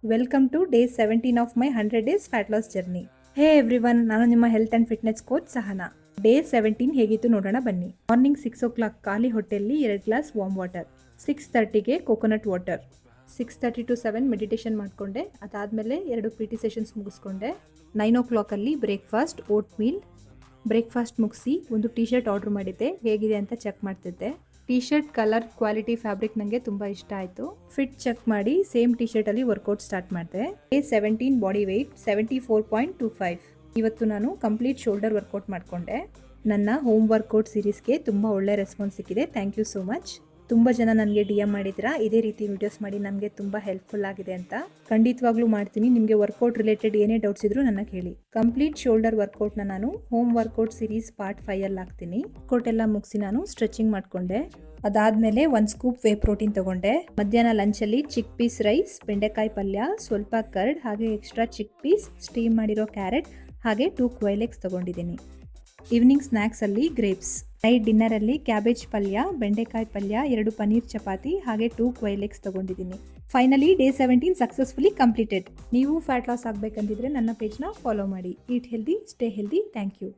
Welcome to day 17 of my 100 days fat loss journey. Hey everyone, ನಾನು ನಿಮ್ಮ health and fitness coach Sahana. Day 17 ಹೇಗಿತ್ತು ನೋಡೋಣ ಬನ್ನಿ. Morning 6 o'clock ಖಾಲಿ ಹೊಟ್ಟೆಯಲ್ಲಿ 2 ಗ್ಲಾಸ್ ವಾರ್ಮ್ ವಾಟರ್. 6:30ಗೆ ಕೋಕೋನಟ್ ವಾಟರ್. 6:30 to 7 ಮೆಡಿಟೇಷನ್ ಮಾಡಿಕೊಂಡೆ. ಅದಾದಮೇಲೆ 2 PT ಸೆಷನ್ಸ್ ಮುಗಿಸ್ಕೊಂಡೆ. 9 o'clock ಅಲ್ಲಿ ಬ್ರೇಕ್ಫಾಸ್ಟ್, ಓಟ್ ಮೀಲ್. ಬ್ರೇಕ್ಫಾಸ್ಟ್ ಮುಗಿಸಿ ಒಂದು ಟೀ ಶರ್ಟ್ ಆರ್ಡರ್ ಮಾಡಿದ್ದೆ, ಹೇಗಿದೆ ಅಂತ ಚೆಕ್ ಮಾಡ್ತಿದ್ದೆ. T-shirt colour, quality, fabric ನನಗೆ ತುಂಬ ಇಷ್ಟ ಆಯಿತು. ಫಿಟ್ ಚೆಕ್ ಮಾಡಿ ಸೇಮ್ ಟೀ ಶರ್ಟಲ್ಲಿ ವರ್ಕೌಟ್ ಸ್ಟಾರ್ಟ್ ಮಾಡಿದೆ. Day 17 body weight 74.25. ಇವತ್ತು ನಾನು ಕಂಪ್ಲೀಟ್ ಶೋಲ್ಡರ್ ವರ್ಕೌಟ್ ಮಾಡಿಕೊಂಡೆ. ನನ್ನ ಹೋಮ್ ವರ್ಕೌಟ್ ಸೀರೀಸ್ಗೆ ತುಂಬ ಒಳ್ಳೆ ರೆಸ್ಪಾನ್ಸ್ ಸಿಕ್ಕಿದೆ. Thank you so much. ತುಂಬ ಜನ ನನಗೆ DM ಮಾಡಿದ್ದೀರಾ, ಇದೇ ರೀತಿ ವಿಡಿಯೋಸ್ ಮಾಡಿ ನನಗೆ ತುಂಬ ಹೆಲ್ಪ್ಫುಲ್ ಆಗಿದೆ ಅಂತ. ಖಂಡಿತವಾಗ್ಲೂ ಮಾಡ್ತೀನಿ. ನಿಮಗೆ ವರ್ಕೌಟ್ ರಿಲೇಟೆಡ್ ಏನೇ ಡೌಟ್ಸ್ ಇದ್ರೂ ನನ್ನ ಕೇಳಿ. ಕಂಪ್ಲೀಟ್ ಶೋಲ್ಡರ್ ವರ್ಕೌಟ್ನ ನಾನು ಹೋಮ್ ವರ್ಕೌಟ್ ಸೀರೀಸ್ ಪಾರ್ಟ್ 5 ಅಲ್ಲಿ ಹಾಕ್ತೀನಿ. ವರ್ಕೌಟ್ ಎಲ್ಲ ಮುಗಿಸಿ ನಾನು ಸ್ಟ್ರೆಚಿಂಗ್ ಮಾಡಿಕೊಂಡೆ. ಅದಾದಮೇಲೆ 1 ಸ್ಕೂಪ್ ವೇ ಪ್ರೋಟೀನ್ ತಗೊಂಡೆ. ಮಧ್ಯಾಹ್ನ ಲಂಚಲ್ಲಿ ಚಿಕ್ ಪೀಸ್ ರೈಸ್, ಬೆಂಡೆಕಾಯಿ ಪಲ್ಯ, ಸ್ವಲ್ಪ ಕರ್ಡ್, ಹಾಗೆ ಎಕ್ಸ್ಟ್ರಾ ಚಿಕ್ ಪೀಸ್, ಸ್ಟೀಮ್ ಮಾಡಿರೋ ಕ್ಯಾರೆಟ್, ಹಾಗೆ 2 ಕ್ವೈಲ್ ಎಗ್ಸ್ ತಗೊಂಡಿದ್ದೀನಿ. ಈವ್ನಿಂಗ್ ಸ್ನ್ಯಾಕ್ಸಲ್ಲಿ ಗ್ರೇಪ್ಸ್. ನೈಟ್ ಡಿನ್ನರಲ್ಲಿ ಕ್ಯಾಬೇಜ್ ಪಲ್ಯ, ಬೆಂಡೆಕಾಯಿ ಪಲ್ಯ, 2 ಪನ್ನೀರ್ ಚಪಾತಿ, ಹಾಗೆ 2 ಕ್ವೈಲ್ ಎಗ್ಸ್ ತಗೊಂಡಿದ್ದೀನಿ. Finally day 17 successfully completed. ನೀವು ಫ್ಯಾಟ್ ಲಾಸ್ ಆಗಬೇಕಂತಿದ್ರೆ ನನ್ನ ಪೇಜ್ನ ಫಾಲೋ ಮಾಡಿ. Eat healthy, stay healthy. Thank you.